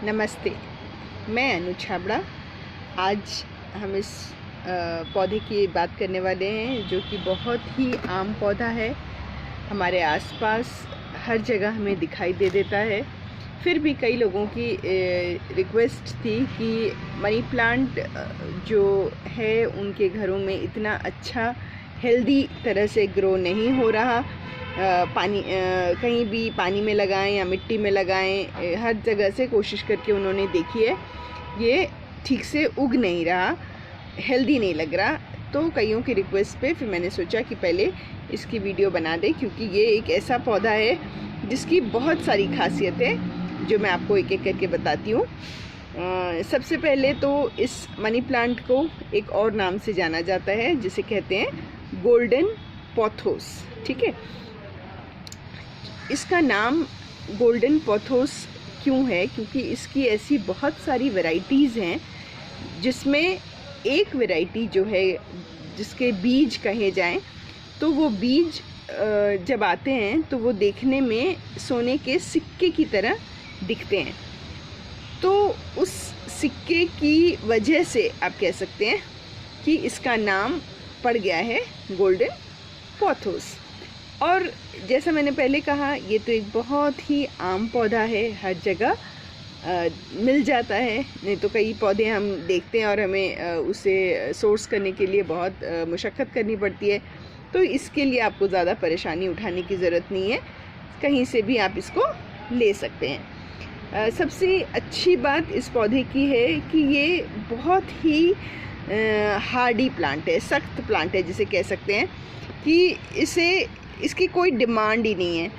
नमस्ते, मैं अनु छाबड़ा। आज हम इस पौधे की बात करने वाले हैं जो कि बहुत ही आम पौधा है। हमारे आसपास हर जगह हमें दिखाई दे देता है। फिर भी कई लोगों की रिक्वेस्ट थी कि मनी प्लांट जो है उनके घरों में इतना अच्छा हेल्दी तरह से ग्रो नहीं हो रहा। कहीं भी पानी में लगाएं या मिट्टी में लगाएं, हर जगह से कोशिश करके उन्होंने देखी है, ये ठीक से उग नहीं रहा, हेल्दी नहीं लग रहा। तो कईयों की रिक्वेस्ट पे फिर मैंने सोचा कि पहले इसकी वीडियो बना दें, क्योंकि ये एक ऐसा पौधा है जिसकी बहुत सारी खासियत है जो मैं आपको एक एक करके बताती हूँ। सबसे पहले तो इस मनी प्लांट को एक और नाम से जाना जाता है जिसे कहते हैं गोल्डन पोथोस। ठीक है, इसका नाम गोल्डन पोथोस क्यों है? क्योंकि इसकी ऐसी बहुत सारी वैरायटीज़ हैं जिसमें एक वैरायटी जो है जिसके बीज कहे जाएं, तो वो बीज जब आते हैं तो वो देखने में सोने के सिक्के की तरह दिखते हैं। तो उस सिक्के की वजह से आप कह सकते हैं कि इसका नाम पड़ गया है गोल्डन पोथोस। और जैसा मैंने पहले कहा, ये तो एक बहुत ही आम पौधा है, हर जगह मिल जाता है। नहीं तो कई पौधे हम देखते हैं और हमें उसे सोर्स करने के लिए बहुत मशक्क़त करनी पड़ती है। तो इसके लिए आपको ज़्यादा परेशानी उठाने की ज़रूरत नहीं है, कहीं से भी आप इसको ले सकते हैं। सबसे अच्छी बात इस पौधे की है कि ये बहुत ही हार्डी प्लांट है, सख्त प्लांट है, जिसे कह सकते हैं कि इसकी कोई डिमांड ही नहीं है।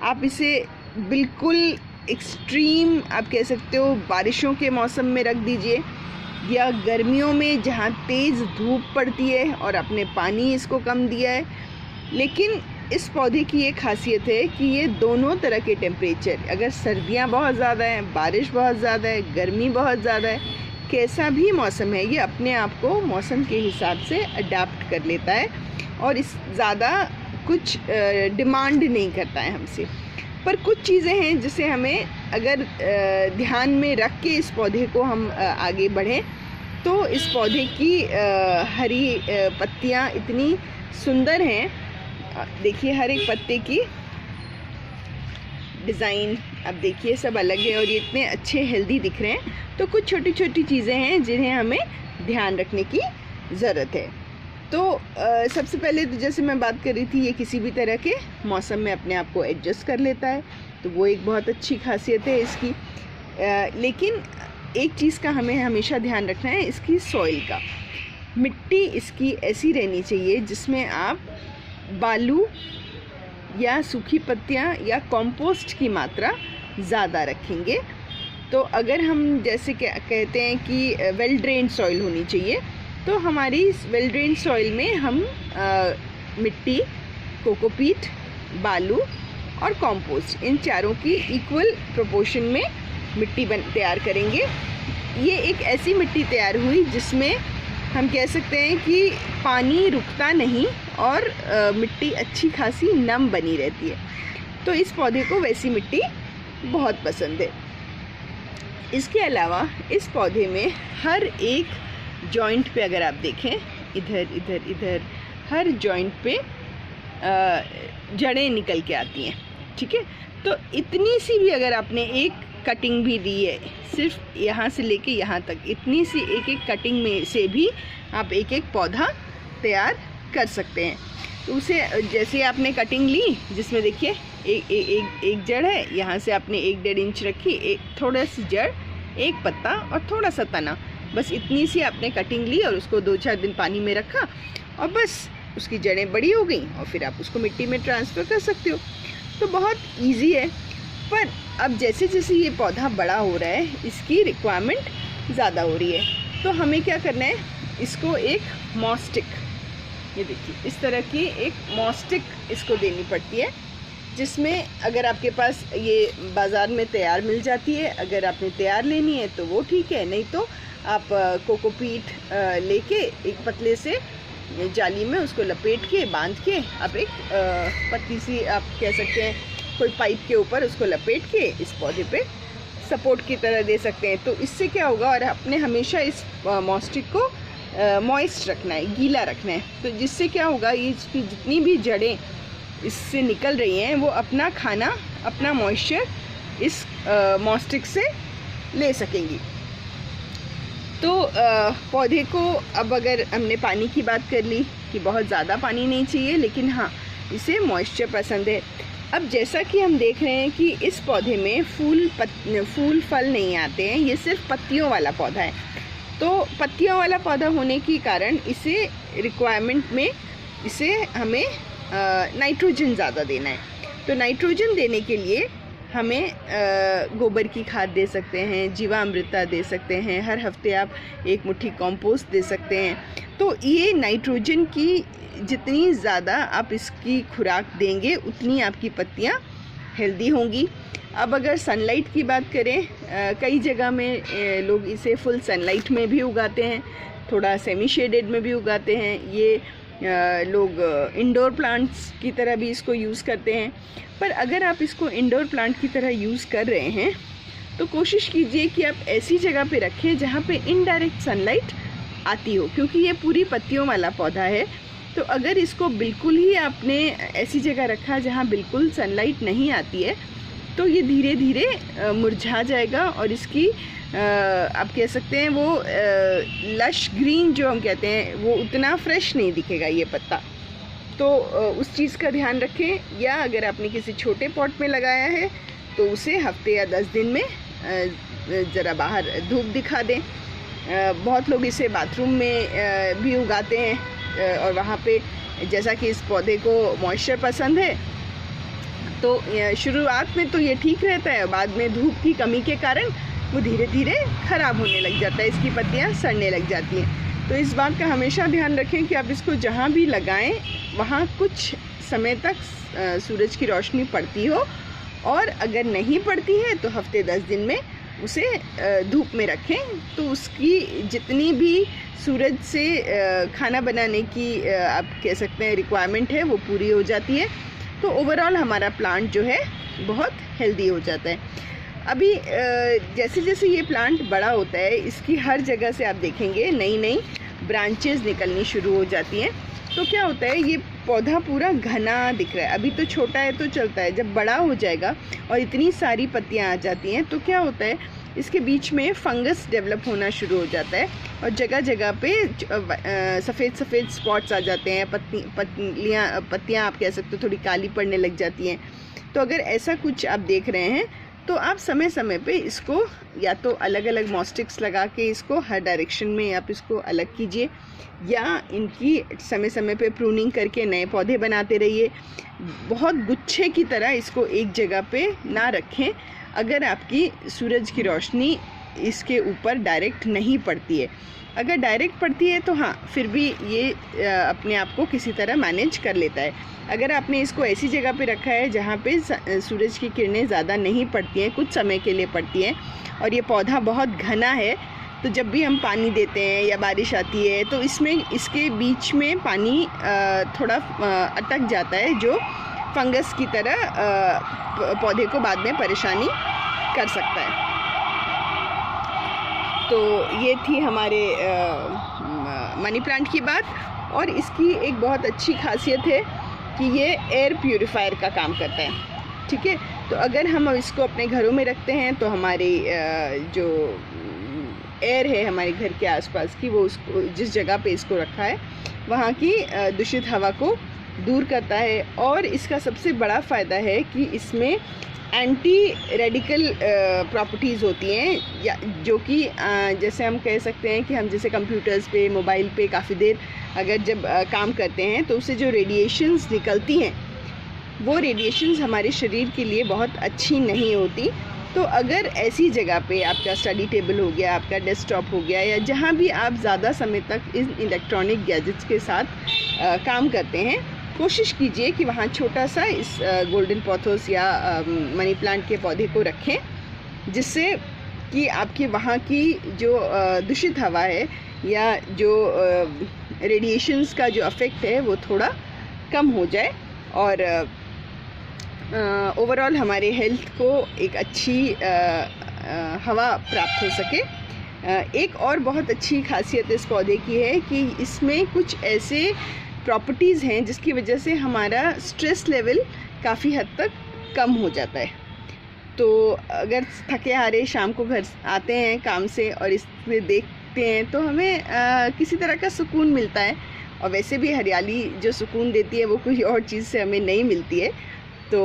आप इसे बिल्कुल एक्सट्रीम आप कह सकते हो बारिशों के मौसम में रख दीजिए, या गर्मियों में जहाँ तेज़ धूप पड़ती है और आपने पानी इसको कम दिया है। लेकिन इस पौधे की ये खासियत है कि ये दोनों तरह के टेम्परेचर, अगर सर्दियाँ बहुत ज़्यादा हैं, बारिश बहुत ज़्यादा है, गर्मी बहुत ज़्यादा है, कैसा भी मौसम है, ये अपने आप को मौसम के हिसाब से अडाप्ट कर लेता है और इस ज़्यादा कुछ डिमांड नहीं करता है हमसे। पर कुछ चीज़ें हैं जिसे हमें अगर ध्यान में रख के इस पौधे को हम आगे बढ़ें, तो इस पौधे की हरी पत्तियां इतनी सुंदर हैं। देखिए, हर एक पत्ते की डिज़ाइन अब देखिए सब अलग है और ये इतने अच्छे हेल्दी दिख रहे हैं। तो कुछ छोटी छोटी चीज़ें हैं जिन्हें हमें ध्यान रखने की ज़रूरत है। तो सबसे पहले तो जैसे मैं बात कर रही थी, ये किसी भी तरह के मौसम में अपने आप को एडजस्ट कर लेता है, तो वो एक बहुत अच्छी खासियत है इसकी। लेकिन एक चीज़ का हमें हमेशा ध्यान रखना है, इसकी सॉइल का। मिट्टी इसकी ऐसी रहनी चाहिए जिसमें आप बालू या सूखी पत्तियाँ या कंपोस्ट की मात्रा ज़्यादा रखेंगे। तो अगर हम जैसे कहते हैं कि वेल ड्रेन्ड सॉइल होनी चाहिए, तो हमारी इस वेल ड्रेन्ड सॉइल में हम मिट्टी, कोकोपीट, बालू और कंपोस्ट, इन चारों की इक्वल प्रोपोर्शन में मिट्टी तैयार करेंगे। ये एक ऐसी मिट्टी तैयार हुई जिसमें हम कह सकते हैं कि पानी रुकता नहीं और मिट्टी अच्छी खासी नम बनी रहती है। तो इस पौधे को वैसी मिट्टी बहुत पसंद है। इसके अलावा इस पौधे में हर एक जॉइंट पे अगर आप देखें, इधर इधर इधर हर जॉइंट पे जड़ें निकल के आती हैं। ठीक है, तो इतनी सी भी अगर आपने एक कटिंग भी दी है, सिर्फ यहाँ से लेके यहाँ तक, इतनी सी एक एक कटिंग में से भी आप एक एक पौधा तैयार कर सकते हैं। तो उसे जैसे आपने कटिंग ली, जिसमें देखिए एक जड़ है, यहाँ से आपने 1-1.5 इंच रखी, एक थोड़ा सी जड़, एक पत्ता और थोड़ा सा तना, बस इतनी सी आपने कटिंग ली और उसको 2-4 दिन पानी में रखा और बस उसकी जड़ें बड़ी हो गई और फिर आप उसको मिट्टी में ट्रांसफ़र कर सकते हो। तो बहुत इजी है। पर अब जैसे जैसे ये पौधा बड़ा हो रहा है, इसकी रिक्वायरमेंट ज़्यादा हो रही है। तो हमें क्या करना है, इसको एक मॉस्टिक, ये देखिए इस तरह की एक मॉस्टिक इसको देनी पड़ती है, जिसमें अगर आपके पास ये बाज़ार में तैयार मिल जाती है, अगर आपने तैयार लेनी है तो वो ठीक है, नहीं तो आप कोकोपीट लेके एक पतले से जाली में उसको लपेट के बांध के आप एक पतली सी आप कह सकते हैं कोई पाइप के ऊपर उसको लपेट के इस पौधे पे सपोर्ट की तरह दे सकते हैं। तो इससे क्या होगा, और आपने हमेशा इस मॉस्टिक को मॉइस्ट रखना है, गीला रखना है। तो जिससे क्या होगा, ये इसकी जितनी भी जड़ें इससे निकल रही हैं वो अपना खाना, अपना मॉइस्चर इस मॉस्टिक से ले सकेंगी। तो पौधे को अब अगर हमने पानी की बात कर ली कि बहुत ज़्यादा पानी नहीं चाहिए, लेकिन हाँ इसे मॉइस्चर पसंद है। अब जैसा कि हम देख रहे हैं कि इस पौधे में फूल फल नहीं आते हैं, ये सिर्फ पत्तियों वाला पौधा है। तो पत्तियों वाला पौधा होने के कारण इसे रिक्वायरमेंट में इसे हमें नाइट्रोजन ज़्यादा देना है। तो नाइट्रोजन देने के लिए हमें गोबर की खाद दे सकते हैं, जीवामृता दे सकते हैं, हर हफ्ते आप एक मुट्ठी कंपोस्ट दे सकते हैं। तो ये नाइट्रोजन की जितनी ज़्यादा आप इसकी खुराक देंगे उतनी आपकी पत्तियाँ हेल्दी होंगी। अब अगर सनलाइट की बात करें, कई जगह में लोग इसे फुल सनलाइट में भी उगाते हैं, थोड़ा सेमी शेडेड में भी उगाते हैं। ये लोग इंडोर प्लांट्स की तरह भी इसको यूज़ करते हैं। पर अगर आप इसको इंडोर प्लांट की तरह यूज़ कर रहे हैं तो कोशिश कीजिए कि आप ऐसी जगह पे रखें जहाँ पे इनडायरेक्ट सनलाइट आती हो, क्योंकि ये पूरी पत्तियों वाला पौधा है। तो अगर इसको बिल्कुल ही आपने ऐसी जगह रखा जहाँ बिल्कुल सनलाइट नहीं आती है तो ये धीरे धीरे मुरझा जाएगा और इसकी आप कह सकते हैं वो लश ग्रीन जो हम कहते हैं वो उतना फ्रेश नहीं दिखेगा ये पत्ता। तो उस चीज़ का ध्यान रखें। या अगर आपने किसी छोटे पॉट में लगाया है तो उसे हफ्ते या 10 दिन में ज़रा बाहर धूप दिखा दें। बहुत लोग इसे बाथरूम में भी उगाते हैं और वहाँ पे जैसा कि इस पौधे को मॉइस्चर पसंद है तो शुरुआत में तो ये ठीक रहता है, बाद में धूप की कमी के कारण वो धीरे धीरे ख़राब होने लग जाता है, इसकी पत्तियाँ सड़ने लग जाती हैं। तो इस बात का हमेशा ध्यान रखें कि आप इसको जहाँ भी लगाएं वहाँ कुछ समय तक सूरज की रोशनी पड़ती हो, और अगर नहीं पड़ती है तो हफ्ते 10 दिन में उसे धूप में रखें। तो उसकी जितनी भी सूरज से खाना बनाने की आप कह सकते हैं रिक्वायरमेंट है वो पूरी हो जाती है। तो ओवरऑल हमारा प्लांट जो है बहुत हेल्दी हो जाता है। अभी जैसे जैसे ये प्लांट बड़ा होता है इसकी हर जगह से आप देखेंगे नई नई ब्रांचेस निकलनी शुरू हो जाती हैं। तो क्या होता है, ये पौधा पूरा घना दिख रहा है, अभी तो छोटा है तो चलता है, जब बड़ा हो जाएगा और इतनी सारी पत्तियां आ जाती हैं तो क्या होता है, इसके बीच में फंगस डेवलप होना शुरू हो जाता है और जगह जगह पे सफ़ेद सफ़ेद स्पॉट्स आ जाते हैं, पत्तियाँ आप कह सकते हो थोड़ी काली पड़ने लग जाती हैं। तो अगर ऐसा कुछ आप देख रहे हैं तो आप समय समय पे इसको या तो अलग अलग मॉस्टिक्स लगा के इसको हर डायरेक्शन में आप इसको अलग कीजिए, या इनकी समय समय पे प्रूनिंग करके नए पौधे बनाते रहिए। बहुत गुच्छे की तरह इसको एक जगह पे ना रखें अगर आपकी सूरज की रोशनी इसके ऊपर डायरेक्ट नहीं पड़ती है। अगर डायरेक्ट पड़ती है तो हाँ फिर भी ये अपने आप को किसी तरह मैनेज कर लेता है। अगर आपने इसको ऐसी जगह पे रखा है जहाँ पे सूरज की किरणें ज़्यादा नहीं पड़ती हैं, कुछ समय के लिए पड़ती हैं, और ये पौधा बहुत घना है, तो जब भी हम पानी देते हैं या बारिश आती है तो इसमें इसके बीच में पानी थोड़ा अटक जाता है, जो फंगस की तरह पौधे को बाद में परेशानी कर सकता है। तो ये थी हमारे मनी प्लांट की बात। और इसकी एक बहुत अच्छी खासियत है कि ये एयर प्यूरीफायर का काम करता है, ठीक है। तो अगर हम इसको अपने घरों में रखते हैं तो हमारी जो एयर है हमारे घर के आसपास की, वो उसको जिस जगह पे इसको रखा है वहाँ की दूषित हवा को दूर करता है। और इसका सबसे बड़ा फ़ायदा है कि इसमें एंटी रेडिकल प्रॉपर्टीज़ होती हैं, या जो कि जैसे हम कह सकते हैं कि हम जैसे कंप्यूटर्स पे, मोबाइल पे काफ़ी देर अगर जब काम करते हैं तो उससे जो रेडिएशंस निकलती हैं वो रेडिएशंस हमारे शरीर के लिए बहुत अच्छी नहीं होती। तो अगर ऐसी जगह पे आपका स्टडी टेबल हो गया, आपका डेस्कटॉप हो गया, या जहाँ भी आप ज़्यादा समय तक इन इलेक्ट्रॉनिक गैजेट्स के साथ काम करते हैं, कोशिश कीजिए कि वहाँ छोटा सा इस गोल्डन पोथोस या मनी प्लांट के पौधे को रखें, जिससे कि आपके वहाँ की जो दूषित हवा है या जो रेडिएशंस का जो इफ़ेक्ट है वो थोड़ा कम हो जाए, और ओवरऑल हमारे हेल्थ को एक अच्छी हवा प्राप्त हो सके। एक और बहुत अच्छी खासियत इस पौधे की है कि इसमें कुछ ऐसे प्रॉपर्टीज़ हैं जिसकी वजह से हमारा स्ट्रेस लेवल काफ़ी हद तक कम हो जाता है। तो अगर थके हारे शाम को घर आते हैं काम से और इसे देखते हैं तो हमें किसी तरह का सुकून मिलता है, और वैसे भी हरियाली जो सुकून देती है वो कोई और चीज़ से हमें नहीं मिलती है। तो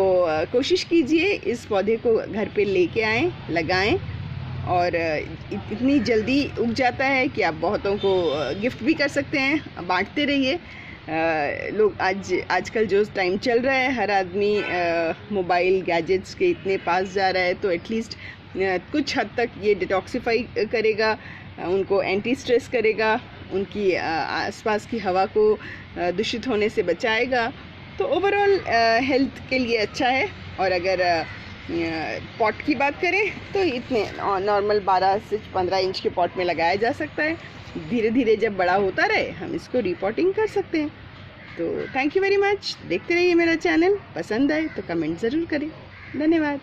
कोशिश कीजिए इस पौधे को घर पे लेके आएँ, लगाएं, और इतनी जल्दी उग जाता है कि आप बहुतों को गिफ्ट भी कर सकते हैं, बांटते रहिए। लोग आजकल जो टाइम चल रहा है, हर आदमी मोबाइल गैजेट्स के इतने पास जा रहा है, तो एटलीस्ट कुछ हद तक ये डिटॉक्सिफाई करेगा, उनको एंटी स्ट्रेस करेगा, उनकी आसपास की हवा को दूषित होने से बचाएगा। तो ओवरऑल हेल्थ के लिए अच्छा है। और अगर पॉट की बात करें तो इतने नॉर्मल 12 से 15 इंच के पॉट में लगाया जा सकता है। धीरे धीरे जब बड़ा होता रहे हम इसको रिपोर्टिंग कर सकते हैं। तो थैंक यू वेरी मच। देखते रहिए मेरा चैनल। पसंद आए तो कमेंट ज़रूर करें। धन्यवाद।